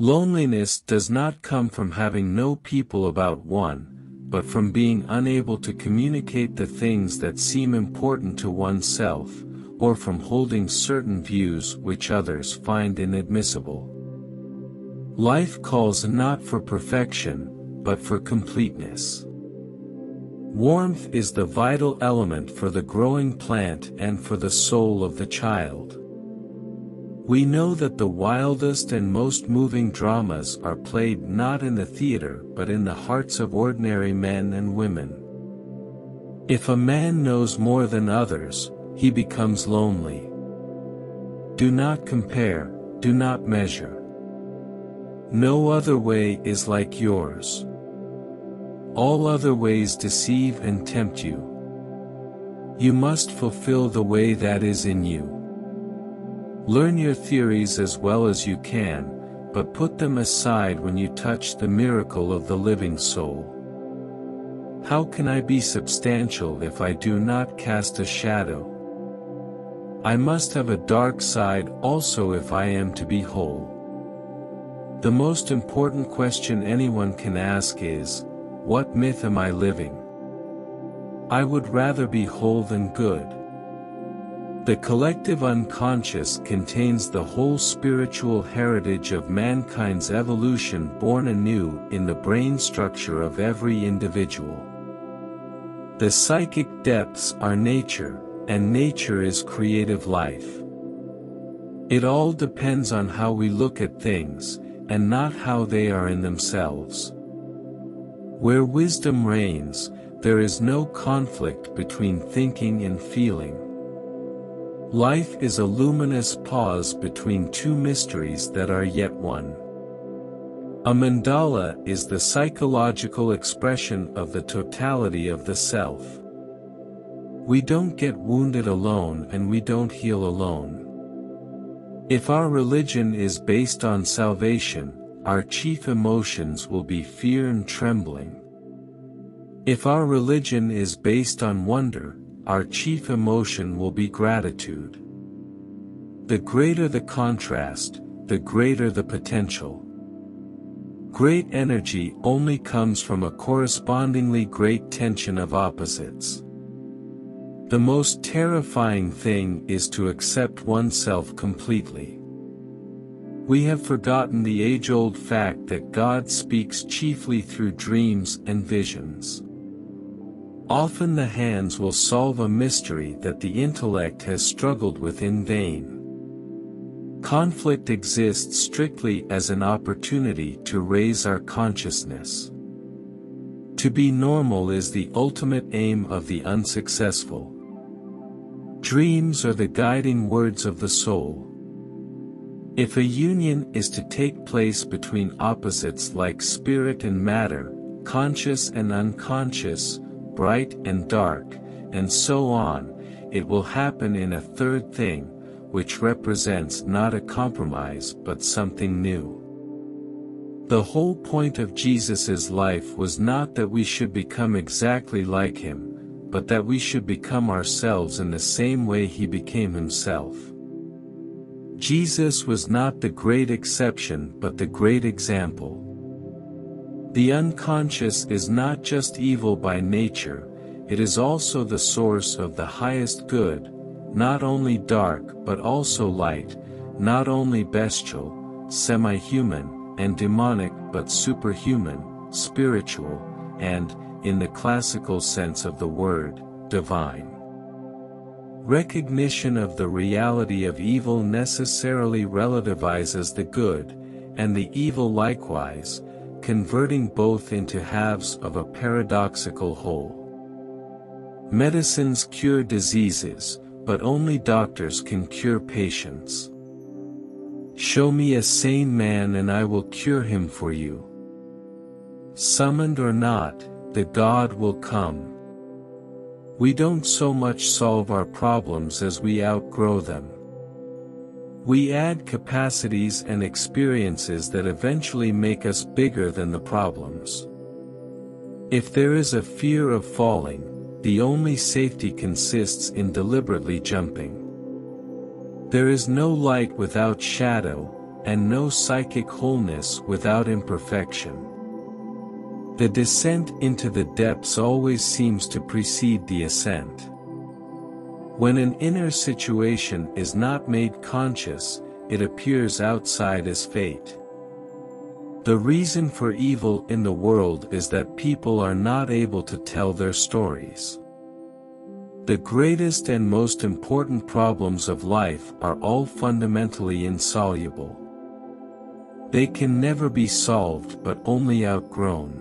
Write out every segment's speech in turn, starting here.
Loneliness does not come from having no people about one, but from being unable to communicate the things that seem important to oneself, or from holding certain views which others find inadmissible. Life calls not for perfection, but for completeness. Warmth is the vital element for the growing plant and for the soul of the child. We know that the wildest and most moving dramas are played not in the theater but in the hearts of ordinary men and women. If a man knows more than others, he becomes lonely. Do not compare, do not measure. No other way is like yours. All other ways deceive and tempt you. You must fulfill the way that is in you. Learn your theories as well as you can, but put them aside when you touch the miracle of the living soul. How can I be substantial if I do not cast a shadow? I must have a dark side also if I am to be whole. The most important question anyone can ask is, what myth am I living? I would rather be whole than good. The collective unconscious contains the whole spiritual heritage of mankind's evolution born anew in the brain structure of every individual. The psychic depths are nature, and nature is creative life. It all depends on how we look at things, and not how they are in themselves. Where wisdom reigns, there is no conflict between thinking and feeling. Life is a luminous pause between two mysteries that are yet one. A mandala is the psychological expression of the totality of the self. We don't get wounded alone and we don't heal alone. If our religion is based on salvation, our chief emotions will be fear and trembling. If our religion is based on wonder, our chief emotion will be gratitude. The greater the contrast, the greater the potential. Great energy only comes from a correspondingly great tension of opposites. The most terrifying thing is to accept oneself completely. We have forgotten the age-old fact that God speaks chiefly through dreams and visions. Often the hands will solve a mystery that the intellect has struggled with in vain. Conflict exists strictly as an opportunity to raise our consciousness. To be normal is the ultimate aim of the unsuccessful. Dreams are the guiding words of the soul. If a union is to take place between opposites like spirit and matter, conscious and unconscious, bright and dark, and so on, it will happen in a third thing, which represents not a compromise but something new. The whole point of Jesus's life was not that we should become exactly like him, but that we should become ourselves in the same way he became himself. Jesus was not the great exception but the great example. The unconscious is not just evil by nature, it is also the source of the highest good, not only dark but also light, not only bestial, semi-human, and demonic but superhuman, spiritual, and, in the classical sense of the word, divine. Recognition of the reality of evil necessarily relativizes the good, and the evil likewise, converting both into halves of a paradoxical whole. Medicines cure diseases, but only doctors can cure patients. Show me a sane man and I will cure him for you. Summoned or not, the God will come. We don't so much solve our problems as we outgrow them. We add capacities and experiences that eventually make us bigger than the problems. If there is a fear of falling, the only safety consists in deliberately jumping. There is no light without shadow, and no psychic wholeness without imperfection. The descent into the depths always seems to precede the ascent. When an inner situation is not made conscious, it appears outside as fate. The reason for evil in the world is that people are not able to tell their stories. The greatest and most important problems of life are all fundamentally insoluble. They can never be solved but only outgrown.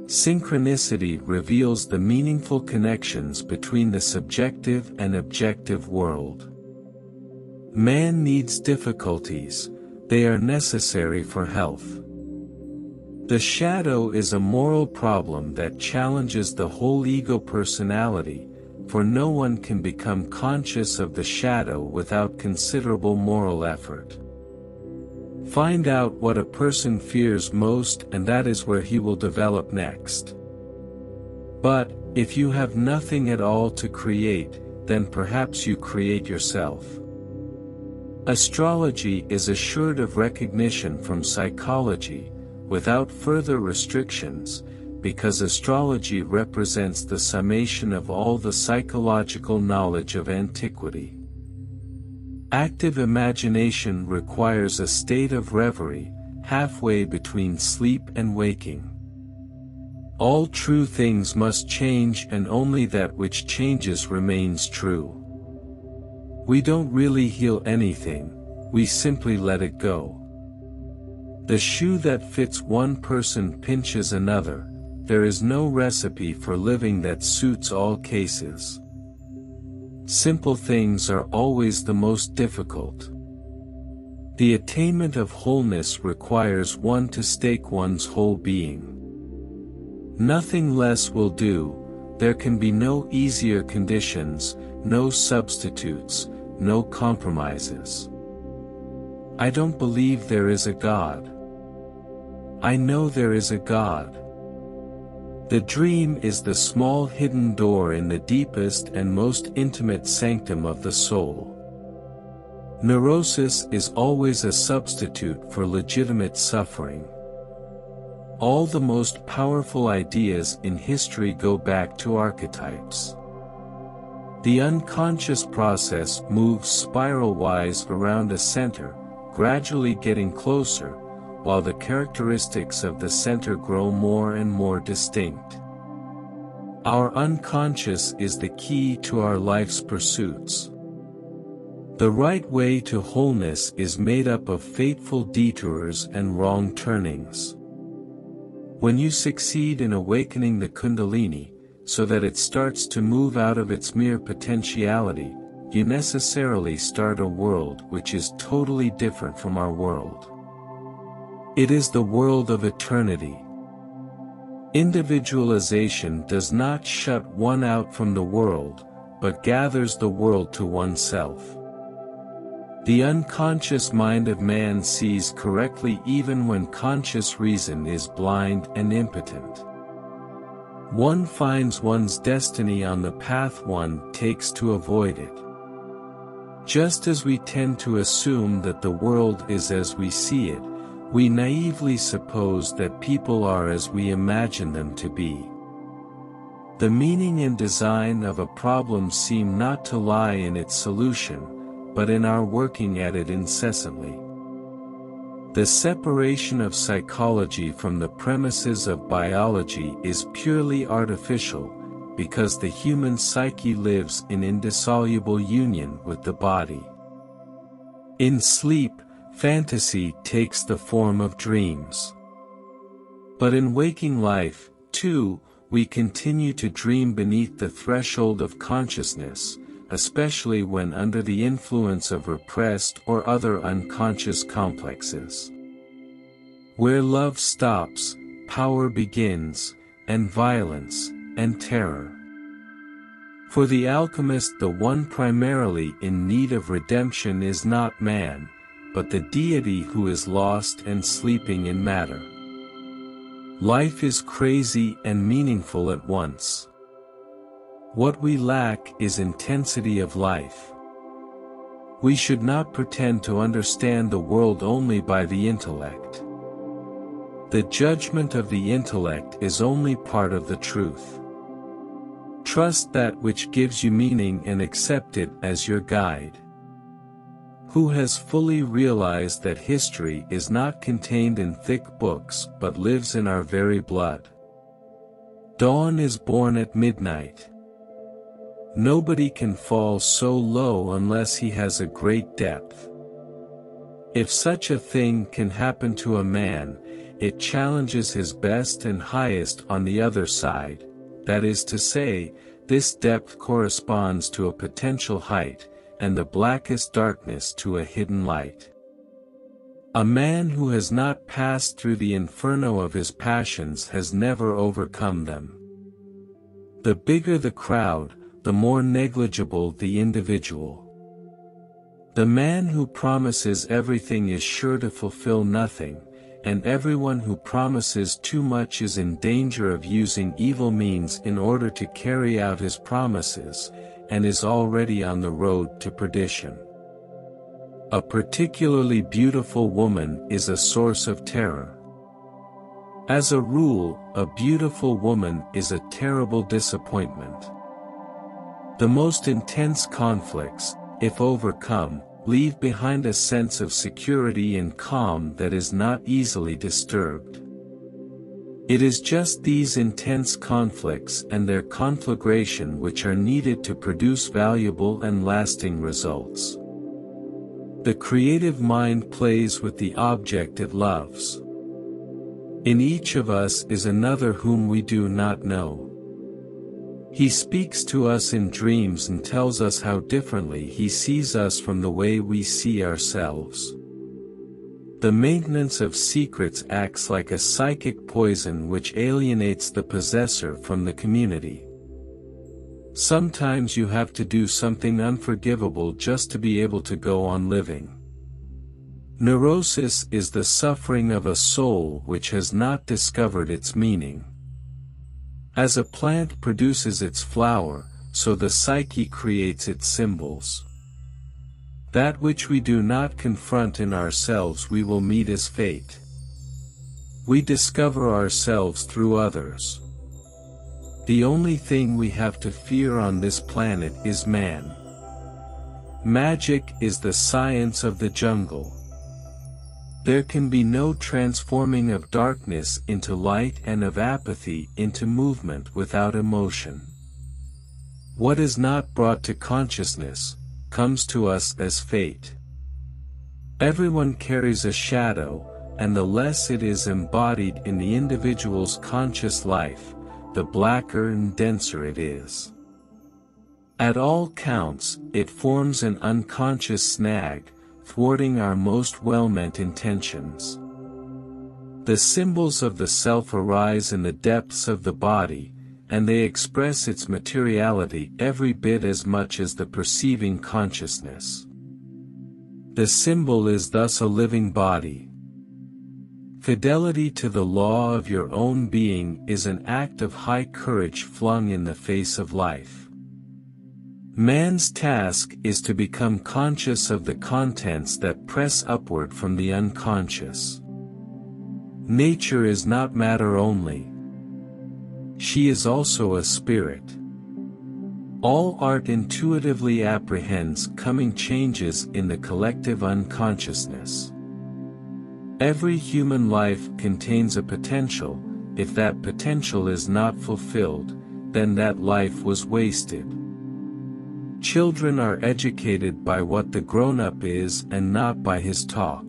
Synchronicity reveals the meaningful connections between the subjective and objective world. Man needs difficulties, they are necessary for health. The shadow is a moral problem that challenges the whole ego personality, for no one can become conscious of the shadow without considerable moral effort. Find out what a person fears most and that is where he will develop next. But, if you have nothing at all to create, then perhaps you create yourself. Astrology is assured of recognition from psychology, without further restrictions, because astrology represents the summation of all the psychological knowledge of antiquity. Active imagination requires a state of reverie, halfway between sleep and waking. All true things must change and only that which changes remains true. We don't really heal anything, we simply let it go. The shoe that fits one person pinches another, there is no recipe for living that suits all cases. Simple things are always the most difficult. The attainment of wholeness requires one to stake one's whole being. Nothing less will do, there can be no easier conditions, no substitutes, no compromises. I don't believe there is a God. I know there is a God. The dream is the small hidden door in the deepest and most intimate sanctum of the soul. Neurosis is always a substitute for legitimate suffering. All the most powerful ideas in history go back to archetypes. The unconscious process moves spiral-wise around a center, gradually getting closer, while the characteristics of the center grow more and more distinct. Our unconscious is the key to our life's pursuits. The right way to wholeness is made up of fateful detours and wrong turnings. When you succeed in awakening the Kundalini, so that it starts to move out of its mere potentiality, you necessarily start a world which is totally different from our world. It is the world of eternity. Individualization does not shut one out from the world, but gathers the world to oneself. The unconscious mind of man sees correctly even when conscious reason is blind and impotent. One finds one's destiny on the path one takes to avoid it. Just as we tend to assume that the world is as we see it, we naively suppose that people are as we imagine them to be. The meaning and design of a problem seem not to lie in its solution, but in our working at it incessantly. The separation of psychology from the premises of biology is purely artificial, because the human psyche lives in indissoluble union with the body. In sleep, fantasy takes the form of dreams. But in waking life, too, we continue to dream beneath the threshold of consciousness, especially when under the influence of repressed or other unconscious complexes. Where love stops, power begins, and violence, and terror. For the alchemist, the one primarily in need of redemption is not man, but the deity who is lost and sleeping in matter. Life is crazy and meaningful at once. What we lack is intensity of life. We should not pretend to understand the world only by the intellect. The judgment of the intellect is only part of the truth. Trust that which gives you meaning and accept it as your guide. Who has fully realized that history is not contained in thick books but lives in our very blood? Dawn is born at midnight. Nobody can fall so low unless he has a great depth. If such a thing can happen to a man, it challenges his best and highest on the other side, that is to say, this depth corresponds to a potential height, and the blackest darkness to a hidden light. A man who has not passed through the inferno of his passions has never overcome them. The bigger the crowd, the more negligible the individual. The man who promises everything is sure to fulfill nothing, and everyone who promises too much is in danger of using evil means in order to carry out his promises, and is already on the road to perdition. A particularly beautiful woman is a source of terror. As a rule, a beautiful woman is a terrible disappointment. The most intense conflicts, if overcome, leave behind a sense of security and calm that is not easily disturbed. It is just these intense conflicts and their conflagration which are needed to produce valuable and lasting results. The creative mind plays with the object it loves. In each of us is another whom we do not know. He speaks to us in dreams and tells us how differently he sees us from the way we see ourselves. The maintenance of secrets acts like a psychic poison which alienates the possessor from the community. Sometimes you have to do something unforgivable just to be able to go on living. Neurosis is the suffering of a soul which has not discovered its meaning. As a plant produces its flower, so the psyche creates its symbols. That which we do not confront in ourselves we will meet as fate. We discover ourselves through others. The only thing we have to fear on this planet is man. Magic is the science of the jungle. There can be no transforming of darkness into light and of apathy into movement without emotion. What is not brought to consciousness, comes to us as fate. Everyone carries a shadow, and the less it is embodied in the individual's conscious life, the blacker and denser it is. At all counts, it forms an unconscious snag, thwarting our most well-meant intentions. The symbols of the self arise in the depths of the body, and they express its materiality every bit as much as the perceiving consciousness. The symbol is thus a living body. Fidelity to the law of your own being is an act of high courage flung in the face of life. Man's task is to become conscious of the contents that press upward from the unconscious. Nature is not matter only. She is also a spirit. All art intuitively apprehends coming changes in the collective unconsciousness. Every human life contains a potential. If that potential is not fulfilled, then that life was wasted. Children are educated by what the grown-up is and not by his talk.